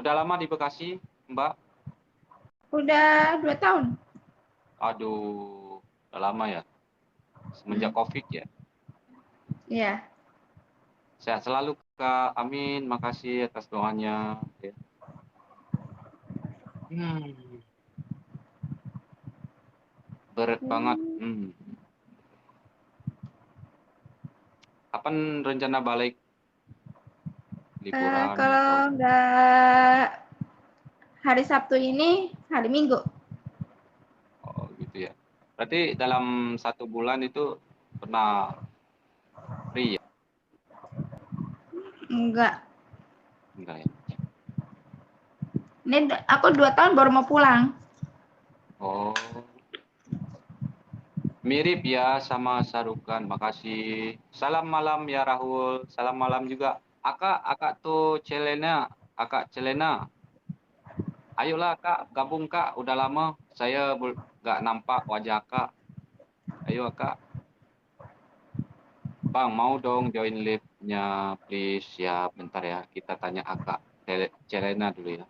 Udah lama di Bekasi, Mbak? Udah 2 tahun. Aduh, udah lama ya. Semenjak COVID ya. Iya. Sehat selalu Kak. Amin. Makasih atas doanya. Ya. Berat banget. Kapan rencana balik? Liburan atau? Kalau nggak hari Sabtu ini, hari Minggu. Oh gitu ya. Berarti dalam 1 bulan itu pernah free ya? Enggak. Enggak ya? Ini aku 2 tahun baru mau pulang. Oh. Mirip ya sama Sarukan. Makasih. Salam malam ya Rahul. Salam malam juga. Akak tuh Celena. Akak Celena. Ayolah Kak, gabung Kak. Udah lama saya nggak nampak wajah Kak. Ayo Kak. Bang, mau dong join live-nya, please. Ya, bentar ya. Kita tanya Akak Celena dulu ya.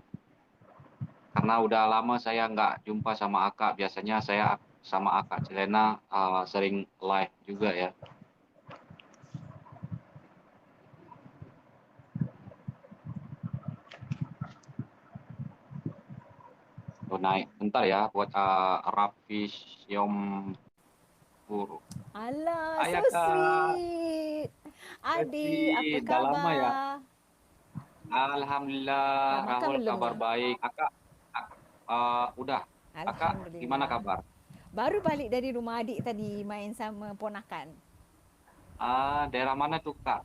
Karena udah lama saya nggak jumpa sama Akak. Biasanya saya sama Akak Celena sering live juga ya. Tuh naik. Bentar ya buat Raffi Syom Puru. Alah, so Kak. sweet. Adik, apa Udah lama ya. khabar? Alhamdulillah, Dah makan Rahul belum kabar ni? baik. Akak, udah. Akak gimana Alhamdulillah. kabar? Baru balik dari rumah adik tadi main sama ponakan. Daerah mana tuh Kak?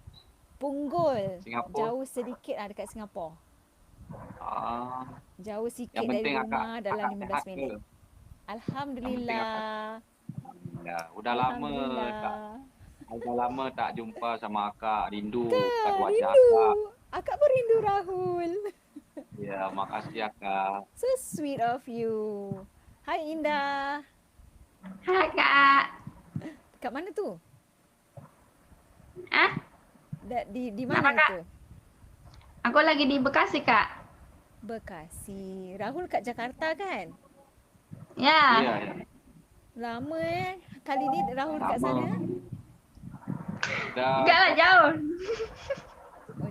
Punggol. Singapura? Jauh sedikit lah dekat Singapura. Jauh sikit yang dari penting rumah dalam akak 15 sehat minit. ke? Alhamdulillah. Ya, udah lama Alhamdulillah. Udah lama tak jumpa sama Akak, rindu kat Kak, wajah rindu. Akak. Akak pun rindu Rahul. Ya, makasih Akak. So sweet of you. Hai Indah. Hai Kak. Kat mana tu? Di Kenapa, mana Kak? tu? Aku lagi di Bekasi, Kak. Bekasi. Rahul kat Jakarta kan? Ya. Iya. Lama kali ni Rahul kat sana? Enggak lah, jauh.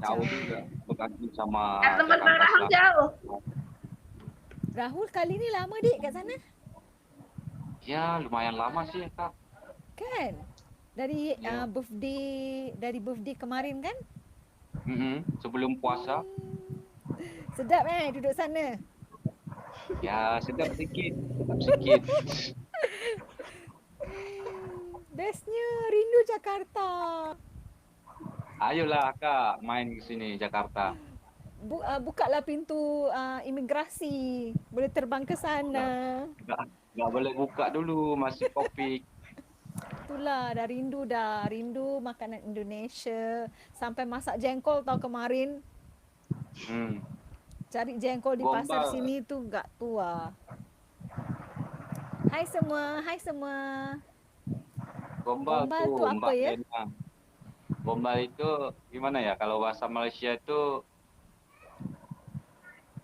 Jauh juga. Bekasi sama tempat Jakarta. Rahul jauh. Rahul kali ni lama dik kat sana? Ya, lumayan lama sih Kak. Kan? Dari birthday kemarin kan? Sebelum puasa. Sedap duduk sana. Ya, sedap sikit. Bestnya rindu Jakarta. Ayolah Kak, main ke sini Jakarta. Bukalah pintu imigrasi. Boleh terbang ke sana. Nggak boleh buka dulu, masih COVID. Itulah, dah rindu makanan Indonesia. Sampai masak jengkol tau kemarin. Cari jengkol di pasar sini tu gak tua. Hai semua. Gombal tu apa ya? Gombal itu gimana ya? Kalau bahasa Malaysia itu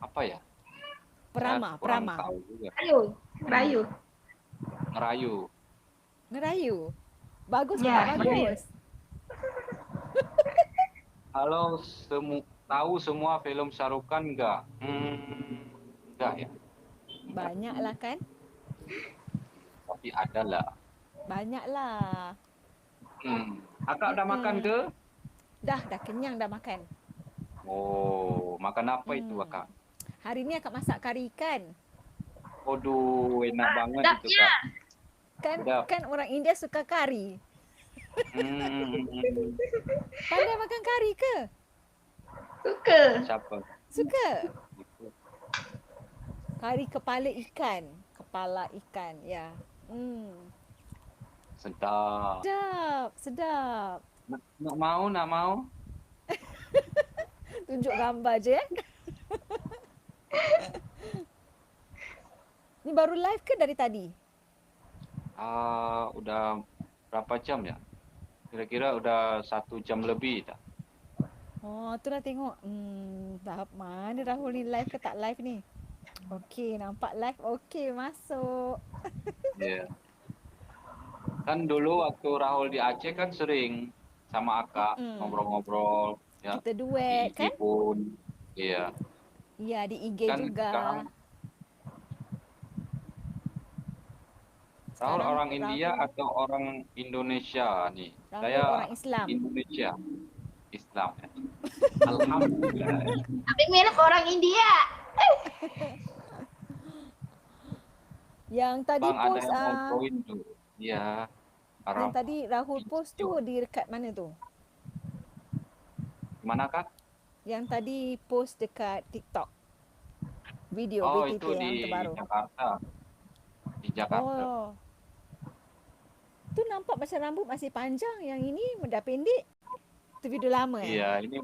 apa ya? Perama. Ngerayu. Bagus ya, bagus. Kalau tahu semua film Sarukan enggak? Enggak ya. Banyak lah kan? Tapi ada lah. Banyak lah. Akak udah makan ke? Dah kenyang dah makan. Oh, makan apa itu Akak? Hari ni akak masak kari ikan. Aduh, enak banget itu Kak. Kan orang India suka kari. Pandai makan kari ke? Suka. Siapa? Suka. Kari kepala ikan, ya. Sedap. Nak mau? Tunjuk gambar je ya. Ni baru live ke dari tadi? Udah berapa jam ya? Kira-kira udah 1 jam lebih tak? Oh, tu lah tengok. Tahap mana Rahul ni, live ke tak live ni? Okey, nampak live. Okey, masuk. Ya. Kan dulu waktu Rahul di Aceh kan sering sama Akak Mm-mm. ngobrol-ngobrol ya Kita di duet IG kan? pun. Iya. Ya, di IG Kan juga. sekarang Rahul Sekarang orang India Rahul, atau orang Indonesia nih? Rahul orang Saya Islam. Indonesia, Islam ya. Alhamdulillah. Tapi mirip orang India. Yang tadi Bang ada post yang mau join tuh. Iya, yang Arab. tadi Rahul post tu di dekat mana tu? Gimana Kak? Yang tadi post dekat TikTok. Video Oh, BTT itu di yang terbaru. Jakarta. Di Jakarta. Oh. Tu nampak macam rambut masih panjang, yang ini dah pendek. Tu video lama Iya, ini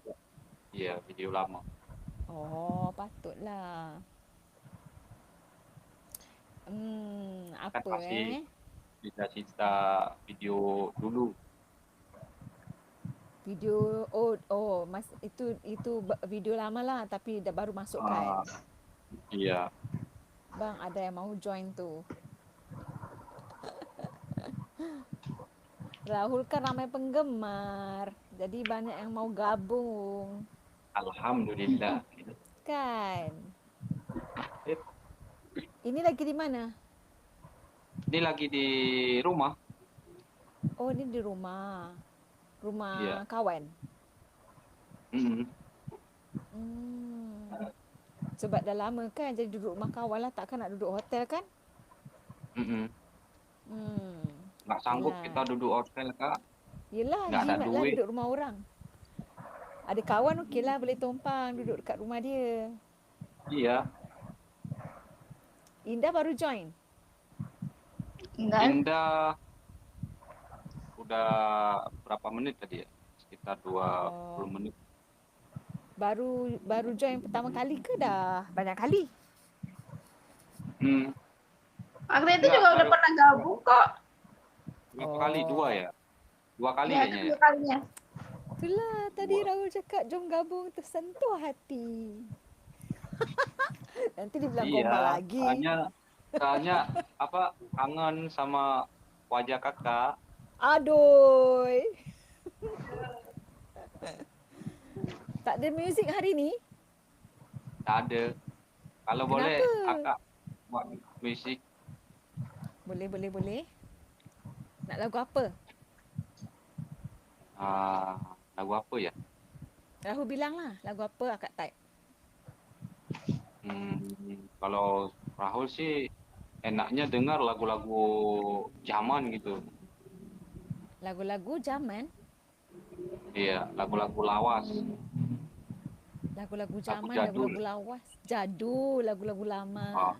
iya video lama. Oh, patutlah. Kan Apa masih sisa video dulu. Video mas itu video lama lah tapi dah baru masuk kan. Iya. Bang, ada yang mau join tu. Rahul kan ramai penggemar. Jadi banyak yang mau gabung. Alhamdulillah. Kan? Sip. Ini lagi di mana? Ini lagi di rumah. Oh, ini di rumah. Rumah Iya. kawan. Mm-mm. Sebab dah lama kan jadi duduk rumah kawan lah. Takkan nak duduk hotel kan? Mm-mm. Nggak sanggup Yelah. kita duduk hotel Kak. Yelah, Nggak ada jimat lah duit. duduk rumah orang. Ada kawan okey lah boleh tumpang duduk dekat rumah dia. Iya. Indah baru join. Enggak. Indah udah berapa menit tadi ya? Sekitar 20 menit. Baru join pertama kali ke dah banyak kali? Waktu itu Enggak, juga udah baru- pernah gabung kok. Berapa kali? 2 ya? 2 kali Ya, kayaknya kedua ya? kalinya. Itulah tadi Rahul cakap jom gabung, tersentuh hati. Nanti dia bilang gombal lagi. Soalnya apa kangen sama wajah kakak. Aduh. Tak ada muzik hari ni? Tak ada. Kalau boleh Kenapa? kakak buat musik. Boleh. Nak lagu apa? Lagu apa ya? Rahul bilang lah lagu apa akak type. Kalau Rahul sih enaknya dengar lagu-lagu zaman gitu. Lagu-lagu zaman? Iya, lagu-lagu lawas. Lagu-lagu zaman, jadul. lagu-lagu lawas. Jadul, lagu-lagu lama.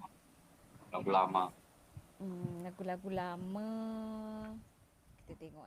Lagu lama. Lagu-lagu lama. Kita tengok